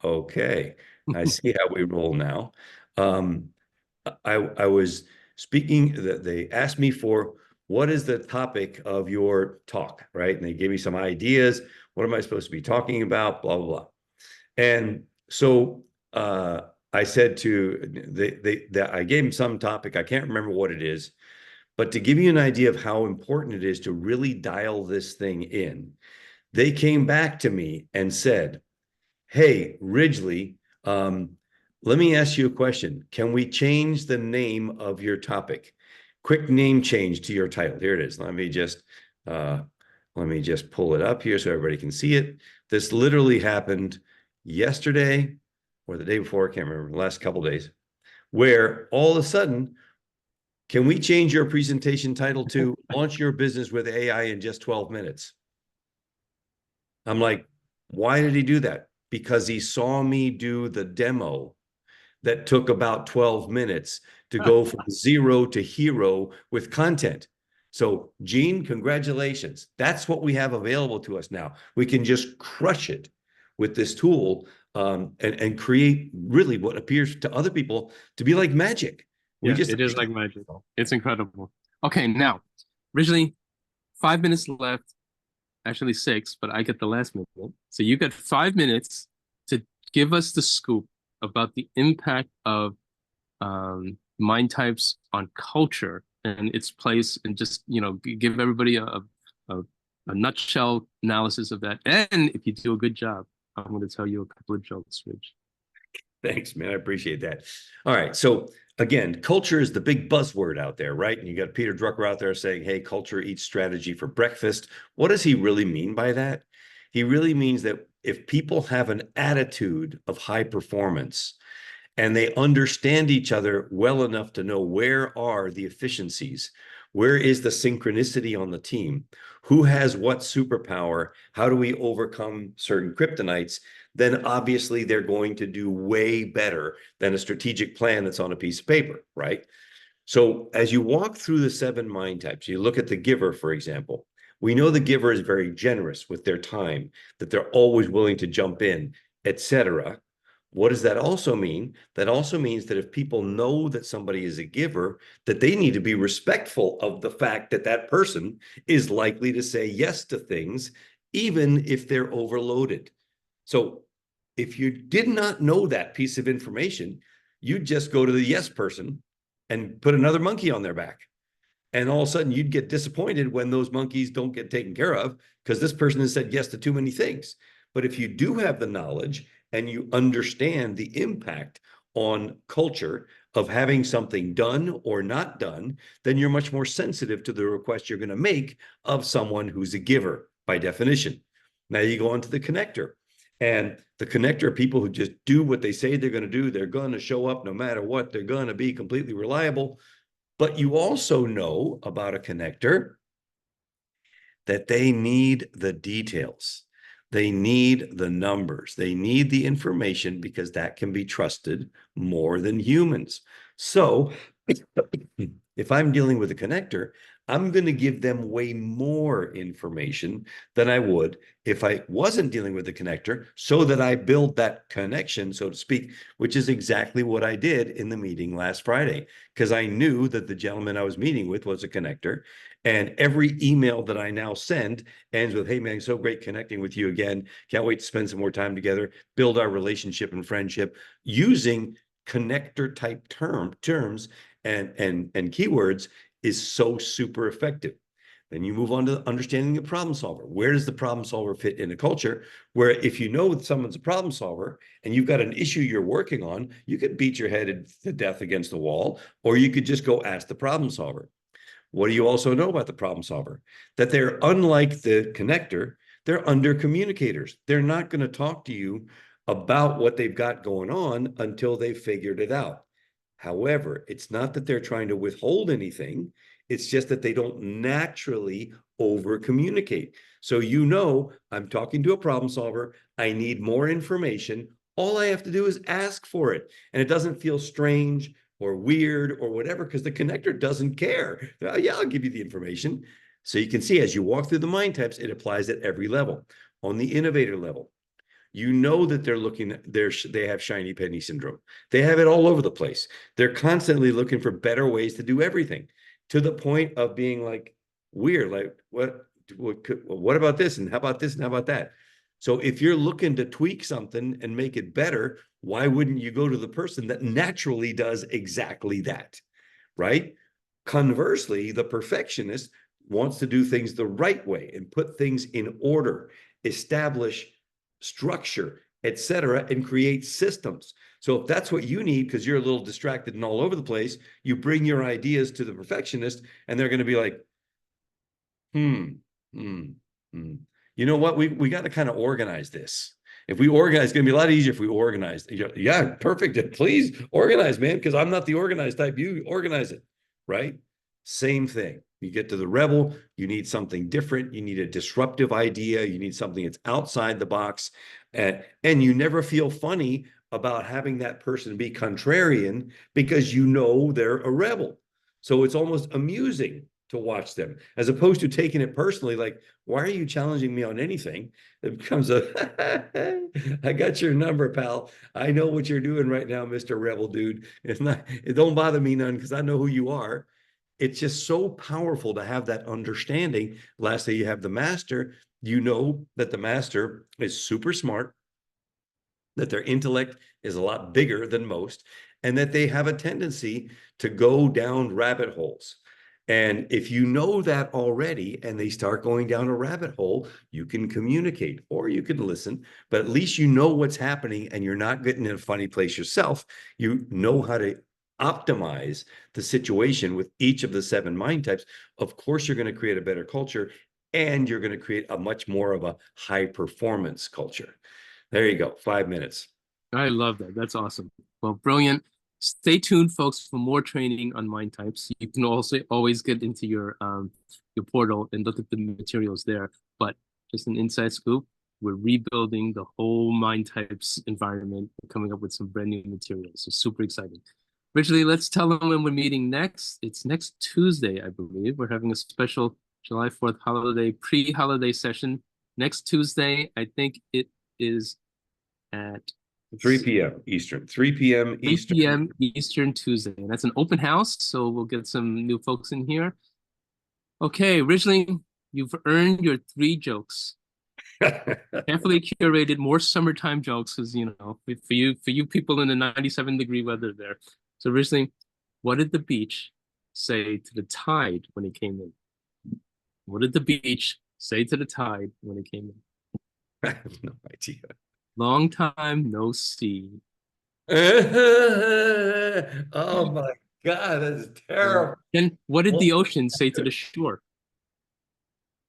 okay, I see how we roll now. Um, I was speaking, they asked me for what is the topic of your talk, right? And they gave me some ideas. What am I supposed to be talking about? Blah, blah, blah. And so I said I gave them some topic. I can't remember what it is, but to give you an idea of how important it is to really dial this thing in, they came back to me and said, "Hey, Ridgely, let me ask you a question. Can we change the name of your topic? Quick name change to your title. Here it is. Uh, let me just pull it up here so everybody can see it. This literally happened yesterday or the day before. I can't remember, the last couple of days, where all of a sudden, can we change your presentation title to launch your business with AI in just 12 minutes? I'm like, why did he do that? Because he saw me do the demo that took about 12 minutes to go from zero to hero with content. So, Gene, congratulations. That's what we have available to us now. We can just crush it with this tool and create really what appears to other people to be like magic. We Yeah, just it is like magic. It's incredible. Okay, now, originally 5 minutes left, actually six, but I get the last minute. So you get 5 minutes to give us the scoop about the impact of mind types on culture and its place, and just give everybody a, a nutshell analysis of that. And if you do a good job, I'm going to tell you a couple of jokes, Rich. Thanks, man. I appreciate that. All right. So again, culture is the big buzzword out there, right? And you got Peter Drucker out there saying, hey, culture eats strategy for breakfast. What does he really mean by that? He really means that if people have an attitude of high performance, and they understand each other well enough to know where are the efficiencies, where is the synchronicity on the team, who has what superpower, how do we overcome certain kryptonites, then obviously they're going to do way better than a strategic plan that's on a piece of paper, right? So as you walk through the seven mind types, you look at the giver, for example. We know the giver is very generous with their time, that they're always willing to jump in, etc. What does that also mean? That also means that if people know that somebody is a giver, that they need to be respectful of the fact that that person is likely to say yes to things, even if they're overloaded. So if you did not know that piece of information, you'd just go to the yes person and put another monkey on their back. And all of a sudden, you'd get disappointed when those monkeys don't get taken care of because this person has said yes to too many things. But if you do have the knowledge and you understand the impact on culture of having something done or not done, then you're much more sensitive to the request you're going to make of someone who's a giver by definition. Now you go on to the connector. And the connector are people who just do what they say they're going to do. They're going to show up no matter what. They're going to be completely reliable. But you also know about a connector that they need the details. They need the numbers. They need the information because that can be trusted more than humans. So if I'm dealing with a connector, I'm going to give them way more information than I would if I wasn't dealing with the connector, so that I build that connection, so to speak, which is exactly what I did in the meeting last Friday, because I knew that the gentleman I was meeting with was a connector. And every email that I now send ends with, "Hey, man, so great connecting with you again. Can't wait to spend some more time together, build our relationship and friendship," using connector type terms and keywords is so super effective. Then you move on to understanding the problem solver. Where does the problem solver fit in a culture? Where if you know someone's a problem solver and you've got an issue you're working on, you could beat your head to death against the wall, or you could just go ask the problem solver. What do you also know about the problem solver? That they're unlike the connector, they're under communicators. They're not going to talk to you about what they've got going on until they've figured it out. However, it's not that they're trying to withhold anything. It's just that they don't naturally over communicate. So, I'm talking to a problem solver. I need more information. All I have to do is ask for it. And it doesn't feel strange or weird or whatever, because the connector doesn't care. Yeah, I'll give you the information. So you can see as you walk through the mind types, it applies at every level. On the innovator level, you know that they have shiny penny syndrome. They have it all over the place. They're constantly looking for better ways to do everything, to the point of being like weird, like what about this, and how about this, and how about that? So if you're looking to tweak something and make it better, why wouldn't you go to the person that naturally does exactly that, right? Conversely, the perfectionist wants to do things the right way and put things in order, establish structure, etc., and create systems. So if that's what you need, because you're a little distracted and all over the place, you bring your ideas to the perfectionist, and they're going to be like, hmm, hmm, hmm. You know what? We got to kind of organize this. If we organize, it's going to be a lot easier if we organize. Yeah, perfect. Please organize, man, because I'm not the organized type. You organize it, right? Same thing. You get to the rebel, you need something different. You need a disruptive idea. You need something that's outside the box. And you never feel funny about having that person be contrarian because you know they're a rebel. So it's almost amusing to watch them, as opposed to taking it personally, like, why are you challenging me on anything? It becomes I got your number, pal. I know what you're doing right now, Mr. Rebel Dude. It don't bother me none because I know who you are. It's just so powerful to have that understanding. Lastly, you have the master. You know that the master is super smart, that their intellect is a lot bigger than most, and that they have a tendency to go down rabbit holes. And if you know that already and they start going down a rabbit hole, you can communicate or you can listen, but at least you know what's happening and you're not getting in a funny place yourself. You know how to optimize the situation with each of the 7 mind types. Of course, you're going to create a better culture, and you're going to create a much more of a high performance culture. There you go. 5 minutes. I love that. That's awesome. Well, brilliant. Stay tuned, folks, for more training on mind types. You can also always get into your portal and look at the materials there. But just an inside scoop, we're rebuilding the whole mind types environment and coming up with some brand new materials. So super exciting. Originally, let's tell them when we're meeting next. It's next Tuesday, I believe. We're having a special July 4th holiday, pre-holiday session. Next Tuesday, I think it is at 3 p.m. Eastern. 3 p.m. 8 Eastern. p.m. Eastern Tuesday. And that's an open house, so we'll get some new folks in here. Okay, originally, you've earned your 3 jokes. Carefully curated, more summertime jokes, because for you people in the 97-degree weather there. So originally, what did the beach say to the tide when it came in? What did the beach say to the tide when it came in? I have no idea. Long time no see. Oh my God, that's Yeah. terrible. Then what did the ocean say to the shore?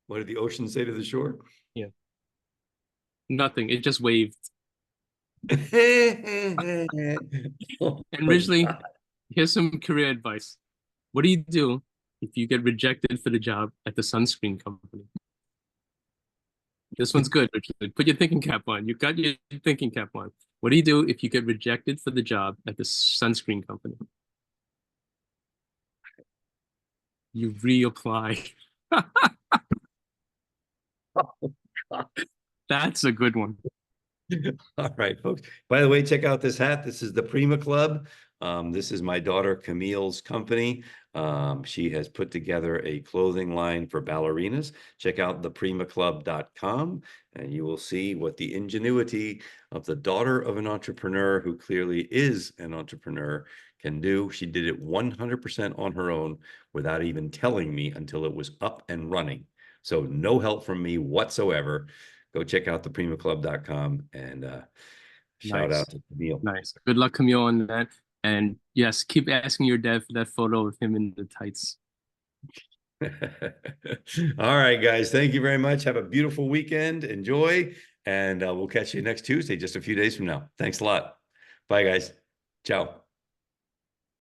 What did the ocean say to the shore? Yeah, nothing. It just waved. Oh And my originally, God. here's some career advice. What do you do if you get rejected for the job at the sunscreen company? This one's good, Richard. Put your thinking cap on. You got your thinking cap on. What do you do if you get rejected for the job at the sunscreen company? You reapply. Oh, God. That's a good one. All right, folks. By the way, check out this hat. This is the Prima Club. This is my daughter Camille's company. She has put together a clothing line for ballerinas. Check out theprimaclub.com and you will see what the ingenuity of the daughter of an entrepreneur who clearly is an entrepreneur can do. She did it 100% on her own without even telling me until it was up and running. So no help from me whatsoever. Go check out theprimaclub.com and shout Nice. out to Camille. Nice. Good luck, Camille, on that. And yes, keep asking your dad for that photo of him in the tights. All right, guys. Thank you very much. Have a beautiful weekend. Enjoy. And we'll catch you next Tuesday, just a few days from now. Thanks a lot. Bye, guys. Ciao.